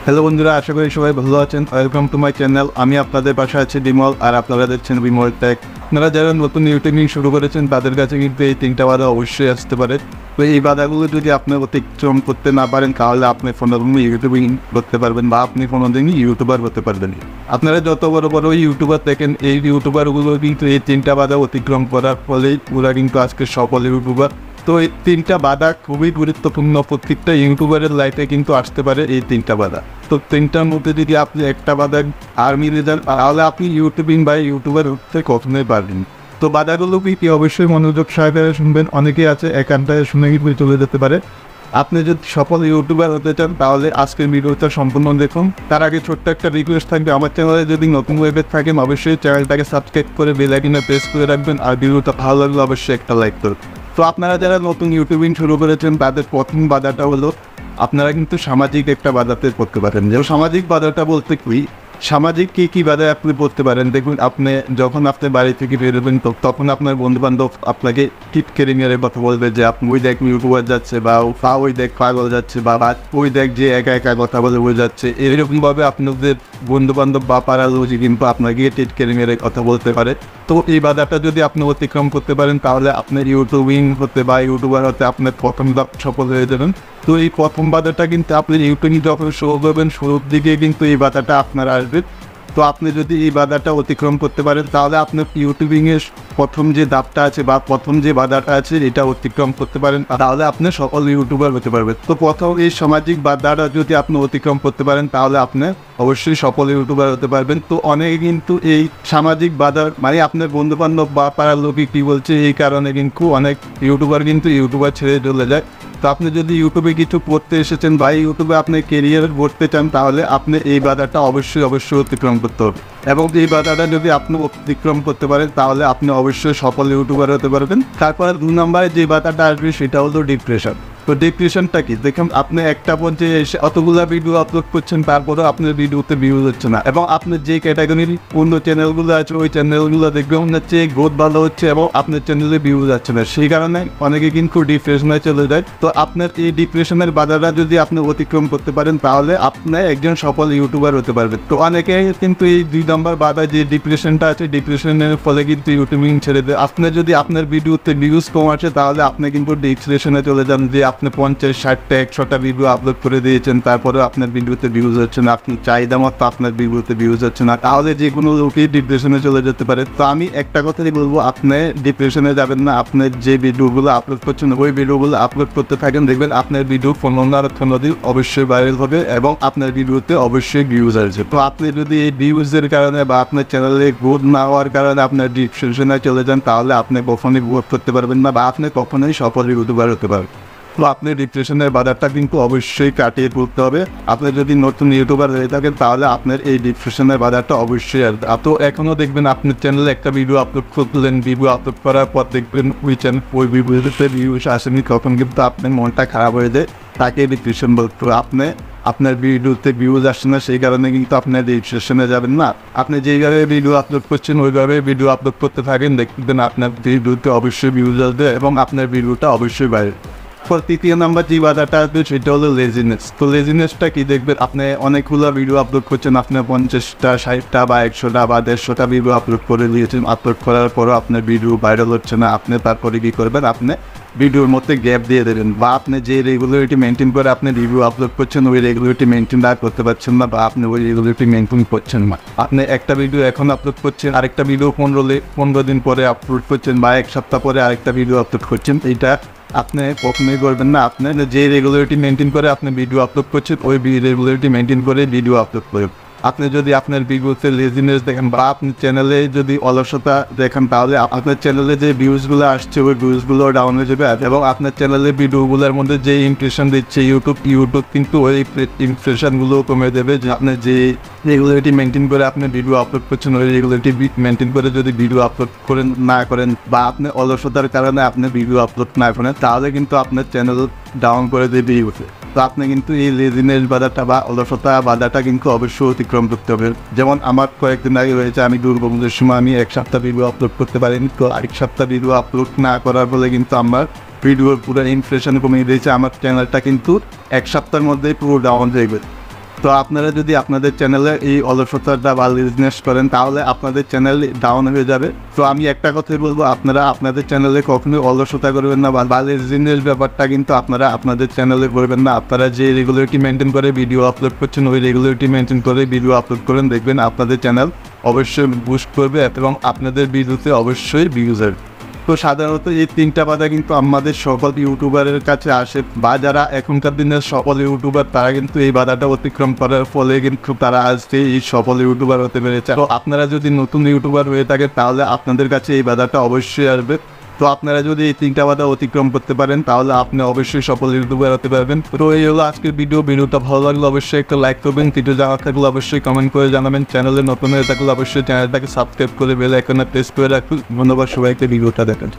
Hello বন্ধুরা, আশা করি সবাই ভালো আছেন। Welcome to my channel. আমি আপনাদের পাশে আছি বিমল, আর আপনারা দেখছেন বিমল টেক। আপনারা যারা নতুন ইউটিউবিং শুরু করেছেন তাদের কাছে কিন্তু এই 3টা বাধা অবশ্যই আসতে পারে। তো এই বাধাগুলো যদি আপনি অতিক্রম করতে না পারেন তাহলে আপনি কোনোদিনই ইউটিউবিং করতে পারবেন বা আপনি কোনোদিনই ইউটিউবার হতে পারবেন। আপনারা যত বড় বড় ইউটিউবার দেখেন, এই ইউটিউবারগুলো কিন্তু এই 3টা বাধা অতিক্রম করার ফলেই ওরা কিন্তু আজকে সফল ইউটিউবার। তো এই 3টা বাধা খুবই গুরুত্বপূর্ণ। প্রত্যেকটা ইউটিউবারের লাইফে কিন্তু আসতে পারে এই 3টা বাধা। তো 3টার মধ্যে যদি আপনি একটা বাধা আর মিলে যান তাহলে আপনি ইউটিউবিং বা ইউটিউবার হতে কখনোই পারবেন। তো বাধাগুলো কি অবশ্যই মনোযোগ সহকারে শুনবেন। অনেকেই আছে একান্তায় শুনে কিন্তু চলে যেতে পারে। আপনি যদি সফল ইউটিউবার হতে চান তাহলে আজকের ভিডিওটা সম্পূর্ণ দেখুন। তার আগে ছোট্ট একটা রিকোয়েস্ট থাকবে, আমার চ্যানেলে যদি নতুন ওয়েবে থাকেন অবশ্যই চ্যানেলটাকে সাবস্ক্রাইব করে বেল আইকনে প্রেস করে রাখবেন, আর ভিডিওটা ভালো লাগলে অবশ্যই একটা লাইক করুন। তো আপনারা যারা নতুন ইউটিউবিং শুরু করেছেন তাদের প্রথম বাধাটা হলো আপনারা কিন্তু সামাজিক একটা বাধাতে পড়তে পারেন। যেমন সামাজিক বাধাটা বলতে কি, সামাজিক কী বাধায় আপনি পড়তে পারেন। দেখুন, আপনি যখন আপনার বাড়ি থেকে বেরোবেন তখন আপনার বন্ধুবান্ধব আপনাকে টিটকেরে মেরে কথা বলবে যে আপনি ওই দেখ ইউটিউবার যাচ্ছে, বা ওই দেখ পাগল যাচ্ছে, বা ওই দেখ যে একা একা কথা বলে বলে যাচ্ছে। এরকমভাবে আপনাদের বন্ধুবান্ধব বা পাড়ার লোক কিন্তু আপনাকে টিটকেরে মেরে কথা বলতে পারে। তো এই বাধাটা যদি আপনি অতিক্রম করতে পারেন তাহলে আপনার ইউটিউবিং হতে বা ইউটিউবার হতে আপনার প্রথম ধাপ সফল হয়ে যাবেন। তো এই প্রথম বাধাটা কিন্তু আপনি ইউটিউবিং যখন শুরু করবেন শুরুর দিকে কিন্তু এই বাধাটা আপনার আসবে। তো আপনি যদি এই বাধাটা অতিক্রম করতে পারেন তাহলে আপনার ইউটিউবিংয়ের প্রথম যে ধাপটা আছে বা প্রথম যে বাধাটা আছে এটা অতিক্রম করতে পারেন তাহলে আপনি সকল ইউটিউবার হতে পারবেন। তো প্রথম এই সামাজিক বাধাটা যদি আপনি অতিক্রম করতে পারেন তাহলে আপনি অবশ্যই সফল ইউটিউবার হতে পারবেন। তো অনেকে কিন্তু এই সামাজিক বাধার মানে আপনার বন্ধুবান্ধব বা পাড়ার লোকে কী বলছে এই কারণে কিন্তু অনেক ইউটিউবার ছেড়ে চলে যায়। তো আপনি যদি ইউটিউবে কিছু করতে এসেছেন বা ইউটিউবে আপনি কেরিয়ার গড়তে চান তাহলে আপনি এই বাধাটা অবশ্যই অতিক্রম করতে হবে। এবং এই বাধাটা যদি আপনি অতিক্রম করতে পারেন তাহলে আপনি অবশ্যই সফল ইউটিউবার হতে পারবেন। তারপরে 2 নম্বরে যে বাধাটা আসবে সেটা হলো ডিপ্রেশন। তো ডিপ্রেশনটা কি, দেখুন আপনি একটা পর্যায়ে এসে অতগুলা ভিডিও আপলোড করছেন তারপরেও আপনার ভিডিওতে ভিউজ হচ্ছে না, এবং আপনার যে ক্যাটাগরির অন্য চ্যানেলগুলো আছে ওই চ্যানেলগুলো দেখবেন হচ্ছে গ্রোথ ভালো হচ্ছে এবং আপনার চ্যানেলে ভিউজ যাচ্ছে না। সেই কারণে অনেকে কিন্তু ডিপ্রেশনে চলে যায়। তো আপনার এই ডিপ্রেশনের বাধাটা যদি আপনি অতিক্রম করতে পারেন তাহলে আপনি একজন সফল ইউটিউবার হতে পারবেন। তো অনেকে কিন্তু এই 2 নম্বর বাধা যে ডিপ্রেশনটা আছে, ডিপ্রেশনের ফলে কিন্তু ইউটিউবিং ছেড়ে দেয়। আপনি যদি আপনার ভিডিওতে ভিউজ কম আসে তাহলে আপনি কিন্তু ডিপ্রেশনে চলে যান যে আপনি 50, 60টা 100টা ভিডিও আপলোড করে দিয়েছেন তারপরেও আপনার ভিডিওতে ভিউজ হচ্ছে না, আপনি চাহিদা মতো আপনার ভিডিওতে ভিউজ হচ্ছে না, তাহলে যে কোনো লোকই ডিপ্রেশনে চলে যেতে পারে। তো আমি একটা কথাই বলবো, আপনি ডিপ্রেশনে যাবেন না। আপনার যে ভিডিওগুলো আপলোড করছেন ওই ভিডিওগুলো আপলোড করতে থাকেন, দেখবেন আপনার ভিডিও 15 দিন অবশ্যই ভাইরাল হবে এবং আপনার ভিডিওতে অবশ্যই ভিউজ আসবে। তো আপনি যদি এই ভিউজের কারণে বা আপনার চ্যানেলে গ্রোথ না হওয়ার কারণে আপনার ডিপ্রেশনে চলে যান তাহলে আপনি কখনোই গ্রোথ করতে পারবেন না বা আপনি কখনোই সফল ইউটিউবার হতে পারবেন। তো আপনি ডিপ্রেশনের বাধাটা কিন্তু অবশ্যই কাটিয়ে তুলতে হবে। আপনি যদি নতুন ইউটিউবার হয়ে থাকেন তাহলে আপনার এই ডিপ্রেশনের বাধাটা অবশ্যই আসবে। তো এখনও দেখবেন আপনার চ্যানেলে একটা ভিডিও আপলোড করলেন, ভিডিও আপলোড করার পর দেখবেন ওই ভিডিওতে ভিউজ আসেনি, তখন কিন্তু আপনার মনটা খারাপ হয়ে যায়, তাকে ডিপ্রেশন বলতে। আপনার ভিডিওতে ভিউজ আসছে না সেই কারণে কিন্তু আপনার ডিপ্রেশনে যাবেন না। আপনি যেইভাবে ভিডিও আপলোড করছেন ওইভাবে ভিডিও আপলোড করতে থাকেন, দেখবেন আপনার ভিডিওতে অবশ্যই ভিউজ আসবে এবং আপনার ভিডিওটা অবশ্যই বাইরে। 3 নম্বর যে বাধাটা আসবে সেটা হলো লেজিনেস। তো লেজিনেসটা কি, দেখবেন আপনি অনেকগুলো ভিডিও আপলোড করছেন, আপনি 50টা 60টা বা 100টা বা 150টা ভিডিও আপলোড করে দিয়েছেন, আপলোড করার পরও আপনার ভিডিও ভাইরাল হচ্ছে না। আপনি তারপরে কী করবেন, আপনি ভিডিওর মধ্যে গ্যাপ দিয়ে দেবেন, বা আপনি যে রেগুলারিটি মেনটেন করে আপনি রিভিউ আপলোড করছেন ওই রেগুলারিটি মেনটেন আর করতে পারছেন না, বা আপনি ওই রেগুলারিটি মেনটেন করছেন না। আপনি একটা ভিডিও এখন আপলোড করছেন, আরেকটা ভিডিও 15 দিন পরে আপলোড করছেন, বা 1 সপ্তাহ পরে আরেকটা ভিডিও আপলোড করছেন। এইটা আপনি কখনোই করবেন না। আপনি যে রেগুলারিটি মেনটেন করে আপনি ভিডিও আপলোড করছেন ওই রেগুলারিটি মেনটেন করে ভিডিও আপলোড করবেন। আপনি যদি আপনার ভিডিওতে লেজিনেস দেখেন বা আপনি চ্যানেলে যদি অলসতা দেখেন তাহলে আপনার চ্যানেলে যে ভিউজগুলো আসছে ওই ভিউজগুলো ডাউন হয়ে যাবে, এবং আপনার চ্যানেলে ভিডিওগুলোর মধ্যে যে ইমপ্রেশন দিচ্ছে ইউটিউব কিন্তু ওই ইমপ্রেশনগুলো কমে দেবে। যে আপনি যে রেগুলারিটি মেনটেন করে আপনি ভিডিও আপলোড করছেন ওই রেগুলারিটি মেনটেন করে যদি ভিডিও আপলোড না করেন বা আপনি অলসতার কারণে আপনি ভিডিও আপলোড না করেন তাহলে কিন্তু আপনার চ্যানেল ডাউন করে দেবে ইউটিউব। তো আপনি কিন্তু এই লেজিনেস বাধাটা বা অলসতা বাধাটা কিন্তু অবশ্যই অতিক্রম করতে হবে। যেমন আমার কয়েকদিন আগে হয়েছে, আমি দুর্গাপুজোর সময় আমি 1 সপ্তাহ ভিডিও আপলোড করতে পারিনি। তো 1 সপ্তাহ ভিডিও আপলোড না করার ফলে কিন্তু আমার ভিডিওর পুরো ইমপ্রেশন কমিয়ে দিয়েছে। আমার চ্যানেলটা কিন্তু 1 সপ্তাহের মধ্যেই পুরো ডাউন হয়ে গেছে। তো আপনারা যদি আপনাদের চ্যানেলে এই অলসতাটা বা বিজনেস করেন তাহলে আপনাদের চ্যানেল ডাউন হয়ে যাবে। তো আমি একটা কথাই বলবো, আপনারা আপনাদের চ্যানেলে কখনোই অলসতা করবেন না বা লেজিনেস ব্যাপারটা কিন্তু আপনারা আপনাদের চ্যানেলে করবেন না। আপনারা যে রেগুলারিটি মেনটেন করে ভিডিও আপলোড করছেন ওই রেগুলারিটি মেনটেন করে ভিডিও আপলোড করেন, দেখবেন আপনাদের চ্যানেল অবশ্যই বুস্ট করবে এবং আপনাদের ভিডিওতে অবশ্যই ভিউজ আসবে। তো সাধারণত এই 3টা বাধা কিন্তু আমাদের সকল ইউটিউবারের কাছে আসে, বা যারা এখনকার দিনের সফল ইউটিউবার তারা কিন্তু এই বাধাটা অতিক্রম করার ফলে কিন্তু তারা আজকে এই সফল ইউটিউবার হতে পেরেছে। তো আপনারা যদি নতুন ইউটিউবার হয়ে থাকেন তাহলে আপনাদের কাছে এই বাধাটা অবশ্যই আসবে। তো আপনারা যদি এই 3টা বাধা অতিক্রম করতে পারেন তাহলে আপনি অবশ্যই সফল ইউটিউবার হতে পারবেন। তো এই হলো আজকের ভিডিওটা ভালো লাগলে অবশ্যই একটা লাইক করবেন, কিছু জানা থাকলে অবশ্যই কমেন্ট করে জানাবেন, চ্যানেলে নতুন হয়ে থাকলে অবশ্যই চ্যানেলটাকে সাবস্ক্রাইব করে বেল আইকনে প্রেস করে রাখুন। ধন্যবাদ সবাইকে ভিডিওটা দেখার।